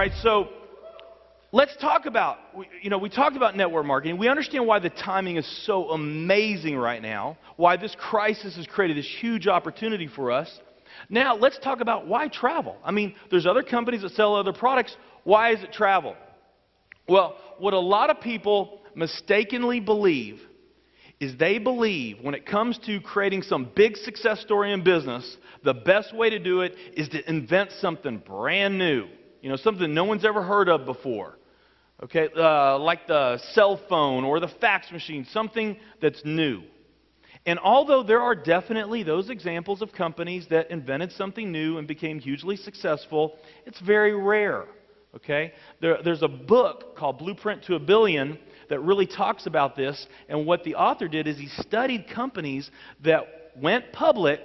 right, so let's talk about, we talked about network marketing. We understand why the timing is so amazing right now, why this crisis has created this huge opportunity for us. Now, let's talk about why travel. I mean, there's other companies that sell other products. Why is it travel? Well, what a lot of people mistakenly believe is they believe when it comes to creating some big success story in business, the best way to do it is to invent something brand new, something no one's ever heard of before, okay, like the cell phone or the fax machine, something that's new. And although there are definitely those examples of companies that invented something new and became hugely successful, it's very rare, okay? There's a book called Blueprint to a Billion that really talks about this, and what the author did is he studied companies that went public,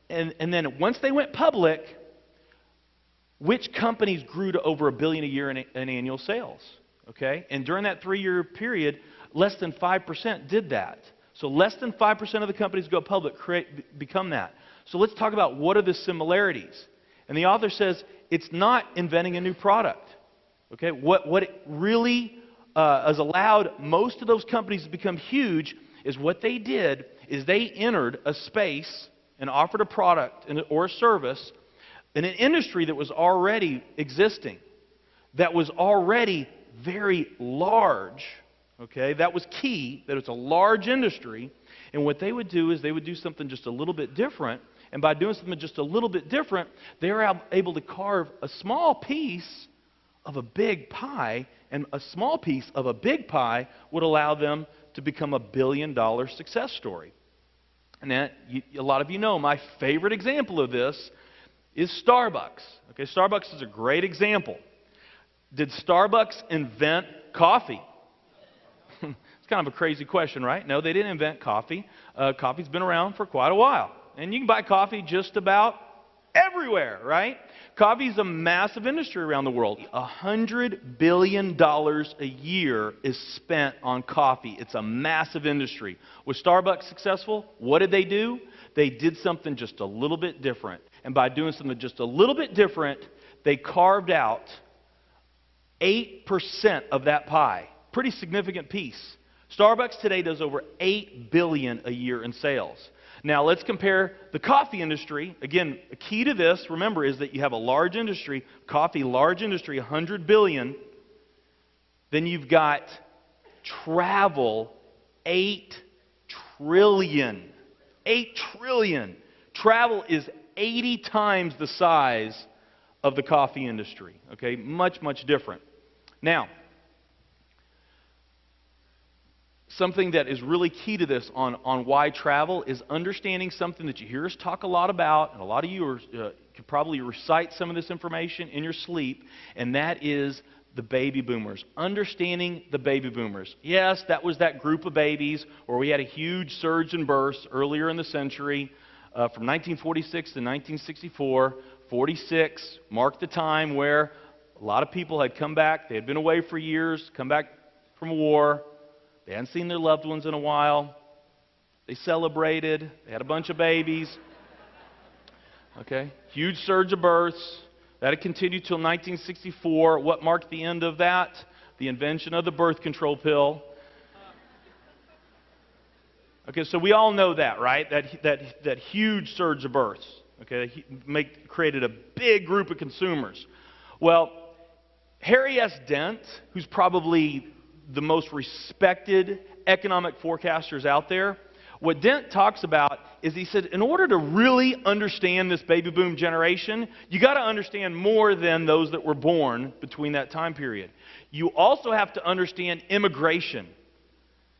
and then once they went public, which companies grew to over $1 billion a year in annual sales, okay? And during that 3-year period, less than 5% did that. So less than 5% of the companies go public become that. So let's talk about what are the similarities. And the author says it's not inventing a new product, okay? What it really has allowed most of those companies to become huge is what they did is they entered a space and offered a product or a service in an industry that was already existing, that was already very large, okay? That was key, that it's a large industry, and what they would do is they would do something just a little bit different, and by doing something just a little bit different, they were able to carve a small piece of a big pie, and a small piece of a big pie would allow them to become $1 billion success story. And that, a lot of you know, my favorite example of this is Starbucks. Okay, Starbucks is a great example. Did Starbucks invent coffee? It's kind of a crazy question, right? No, they didn't invent coffee. Coffee's been around for quite a while. And you can buy coffee just about everywhere, right? Coffee is a massive industry around the world. $100 billion a year is spent on coffee. It's a massive industry. Was Starbucks successful? What did they do? They did something just a little bit different. And by doing something just a little bit different, they carved out 8% of that pie. Pretty significant piece. Starbucks today does over $8 billion a year in sales. Now let's compare the coffee industry. Again, a key to this, remember, is that you have a large industry, coffee, large industry, $100 billion. Then you've got travel, $8 trillion. $8 trillion. Travel is 80 times the size of the coffee industry. Okay, much, much different. Now, something that is really key to this on why travel is understanding something that you hear us talk a lot about, and a lot of you could probably recite some of this information in your sleep, and that is the baby boomers. Understanding the baby boomers. Yes, that was that group of babies where we had a huge surge in births earlier in the century, from 1946 to 1964. 46 marked the time where a lot of people had come back. They had been away for years, come back from war. They hadn't seen their loved ones in a while. They celebrated. They had a bunch of babies. Okay, huge surge of births. That had continued till 1964. What marked the end of that? The invention of the birth control pill. Okay, so we all know that, right? That huge surge of births. Okay, created a big group of consumers. Well, Harry S. Dent, who's probably the most respected economic forecasters out there, what Dent talks about is he said, in order to really understand this baby boom generation, you got to understand more than those that were born between that time period. You also have to understand immigration,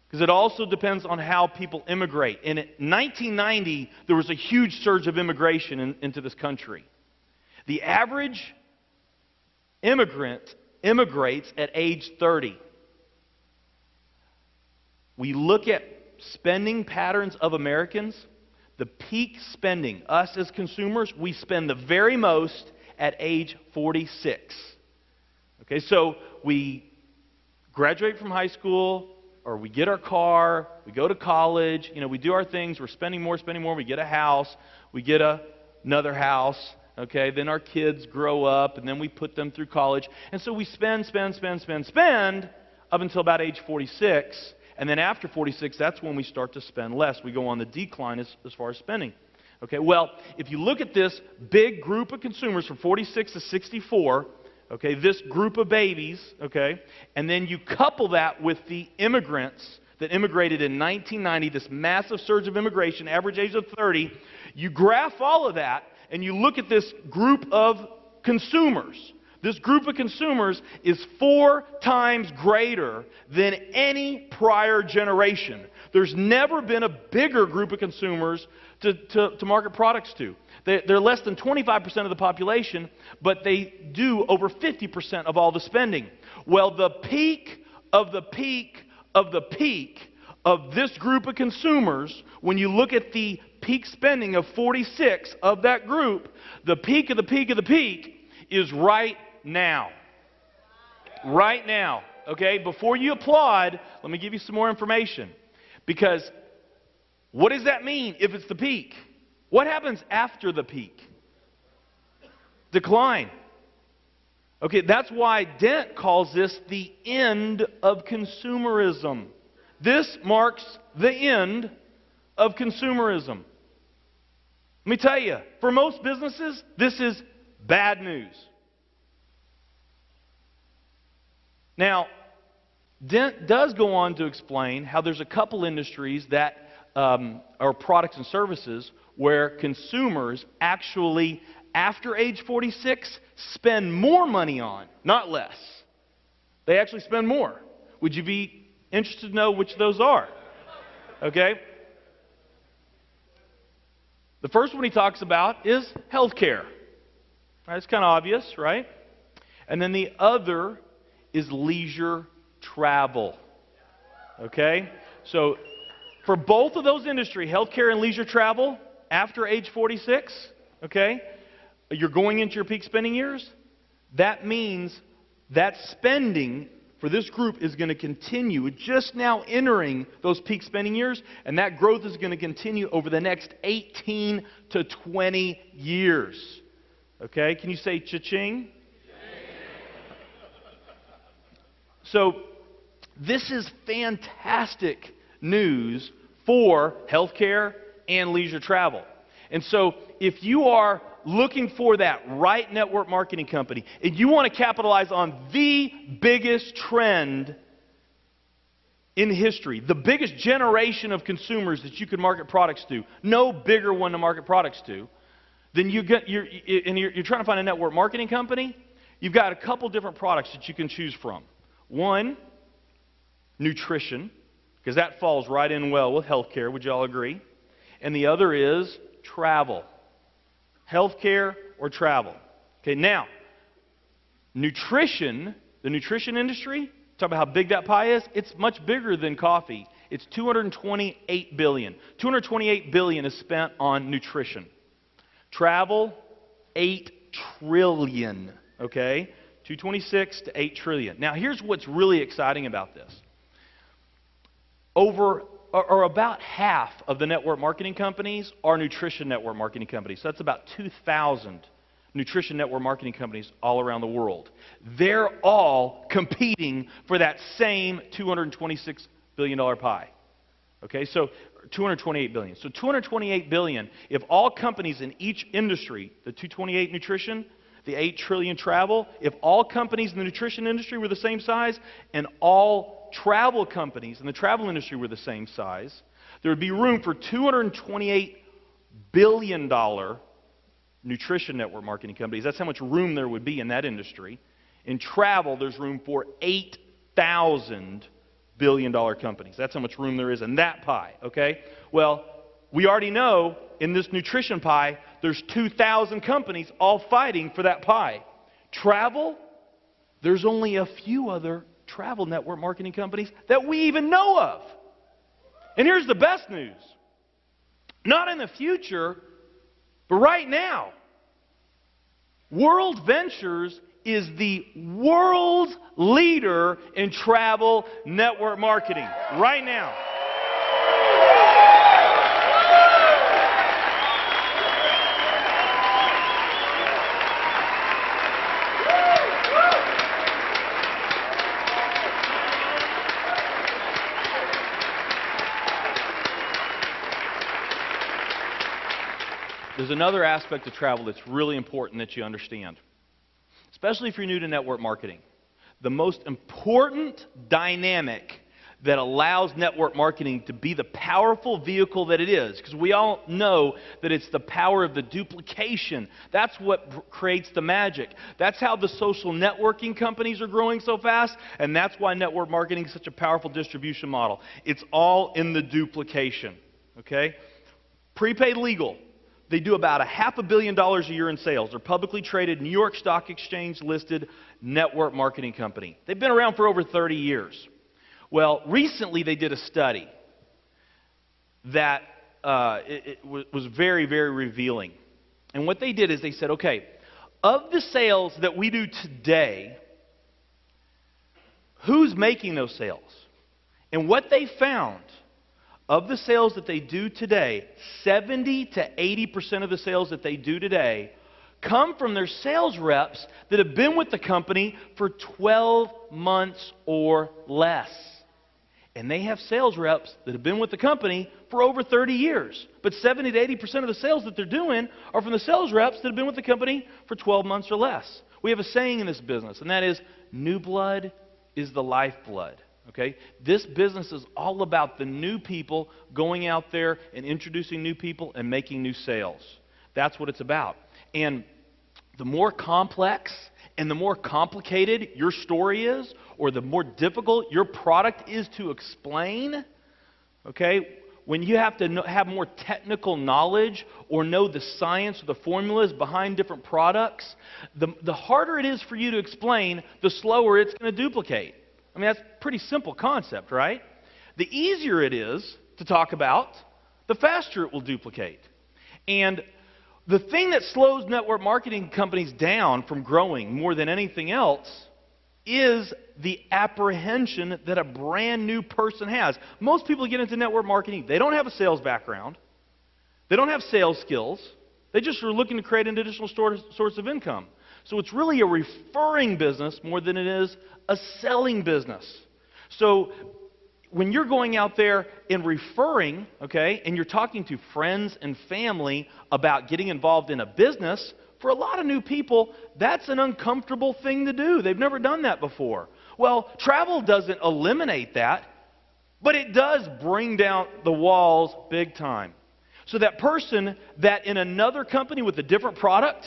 because it also depends on how people immigrate. And in 1990, there was a huge surge of immigration into this country. The average immigrant immigrates at age 30. We look at spending patterns of Americans, the peak spending, us as consumers, we spend the very most at age 46. Okay, so we graduate from high school, or we get our car, we go to college, we do our things, we're spending more, we get a house, we get another house, Okay, then our kids grow up, and then we put them through college. And so we spend up until about age 46. And then after 46, that's when we start to spend less. We go on the decline as far as spending. Okay, well, if you look at this big group of consumers from 46 to 64, okay, this group of babies, okay, and then you couple that with the immigrants that immigrated in 1990, this massive surge of immigration, average age of 30, you graph all of that, and you look at this group of consumers. This group of consumers is 4 times greater than any prior generation. There's never been a bigger group of consumers to market products to. They're less than 25% of the population, but they do over 50% of all the spending. Well, the peak of the peak of the peak of this group of consumers, when you look at the peak spending of 46 of that group, the peak of the peak of the peak is right now. Right now. Okay? Before you applaud, let me give you some more information. Because what does that mean if it's the peak? What happens after the peak? Decline. Okay, that's why Dent calls this the end of consumerism. This marks the end of consumerism. Let me tell you, for most businesses, this is bad news. Now, Dent does go on to explain how there's a couple industries that are products and services where consumers actually, after age 46, spend more money on, not less. They actually spend more. Would you be interested to know which those are? Okay? The first one he talks about is healthcare. Right, it's kind of obvious, right? And then the other is leisure travel. Okay? So, for both of those industries, healthcare and leisure travel, after age 46, okay, you're going into your peak spending years. That means that spending for this group is going to continue. We're just now entering those peak spending years, and that growth is going to continue over the next 18 to 20 years. Okay, can you say cha-ching? So, this is fantastic news for healthcare and leisure travel. And so, if you are looking for that right network marketing company, and you want to capitalize on the biggest trend in history, the biggest generation of consumers that you could market products to, no bigger one to market products to, then you're trying to find a network marketing company, you've got a couple different products that you can choose from. One, nutrition, because that falls right in well with healthcare, would you all agree? And the other is travel. Healthcare or travel. Okay, now, nutrition, the nutrition industry, talk about how big that pie is, it's much bigger than coffee. It's $228 billion. $228 billion is spent on nutrition. Travel, $8 trillion. Okay? 226 to 8 trillion. Now, here's what's really exciting about this. About half of the network marketing companies are nutrition network marketing companies. So that's about 2,000 nutrition network marketing companies all around the world. They're all competing for that same $226 billion pie. Okay, so $228 billion. So $228 billion, if all companies in each industry, the 228 nutrition, the 8 trillion travel, if all companies in the nutrition industry were the same size and all travel companies in the travel industry were the same size, there would be room for $228 billion nutrition network marketing companies. That's how much room there would be in that industry. In travel, there's room for 8,000 billion-dollar companies. That's how much room there is in that pie, okay? Well, we already know in this nutrition pie, there's 2,000 companies all fighting for that pie. Travel, there's only a few other travel network marketing companies that we even know of. And here's the best news. Not in the future, but right now. World Ventures is the world leader in travel network marketing right now. there's another aspect of travel that's really important that you understand, especially if you're new to network marketing. The most important dynamic that allows network marketing to be the powerful vehicle that it is, because we all know that it's the power of the duplication. That's what creates the magic. That's how the social networking companies are growing so fast, and that's why network marketing is such a powerful distribution model. It's all in the duplication. Okay? Prepaid Legal. They do about $500 million a year in sales. They're publicly traded, New York Stock Exchange listed network marketing company. They've been around for over 30 years. Well, recently they did a study that was very, very revealing. And what they did is they said, okay, of the sales that we do today, who's making those sales? And what they found, of the sales that they do today, 70 to 80% of the sales that they do today come from their sales reps that have been with the company for 12 months or less. And they have sales reps that have been with the company for over 30 years. But 70 to 80% of the sales that they're doing are from the sales reps that have been with the company for 12 months or less. We have a saying in this business, and that is, new blood is the lifeblood. Okay? This business is all about the new people going out there and introducing new people and making new sales. That's what it's about. And the more complex and the more complicated your story is, or the more difficult your product is to explain, okay, when you have to have more technical knowledge or know the science or the formulas behind different products, the harder it is for you to explain, the slower it's going to duplicate. I mean, that's a pretty simple concept, right? The easier it is to talk about, the faster it will duplicate. And the thing that slows network marketing companies down from growing more than anything else is the apprehension that a brand new person has. Most people get into network marketing, they don't have a sales background. They don't have sales skills. They just are looking to create an additional source of income. So it's really a referring business more than it is a selling business. So when you're going out there and referring, okay, and you're talking to friends and family about getting involved in a business, for a lot of new people, that's an uncomfortable thing to do. They've never done that before. Well, travel doesn't eliminate that, but it does bring down the walls big time. So that person that in another company with a different product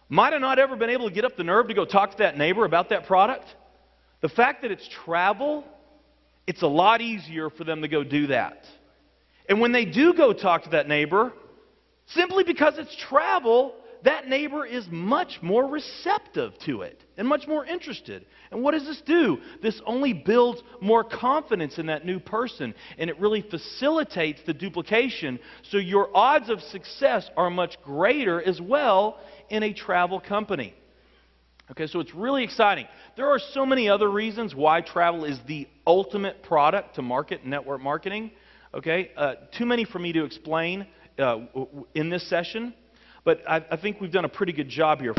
might have not ever been able to get up the nerve to go talk to that neighbor about that product, the fact that it's travel, it's a lot easier for them to go do that. And when they do go talk to that neighbor, simply because it's travel, that neighbor is much more receptive to it and much more interested. And what does this do? This only builds more confidence in that new person, and it really facilitates the duplication, so your odds of success are much greater as well in a travel company. Okay, so it's really exciting. There are so many other reasons why travel is the ultimate product to market network marketing. Okay, too many for me to explain in this session, but I think we've done a pretty good job here.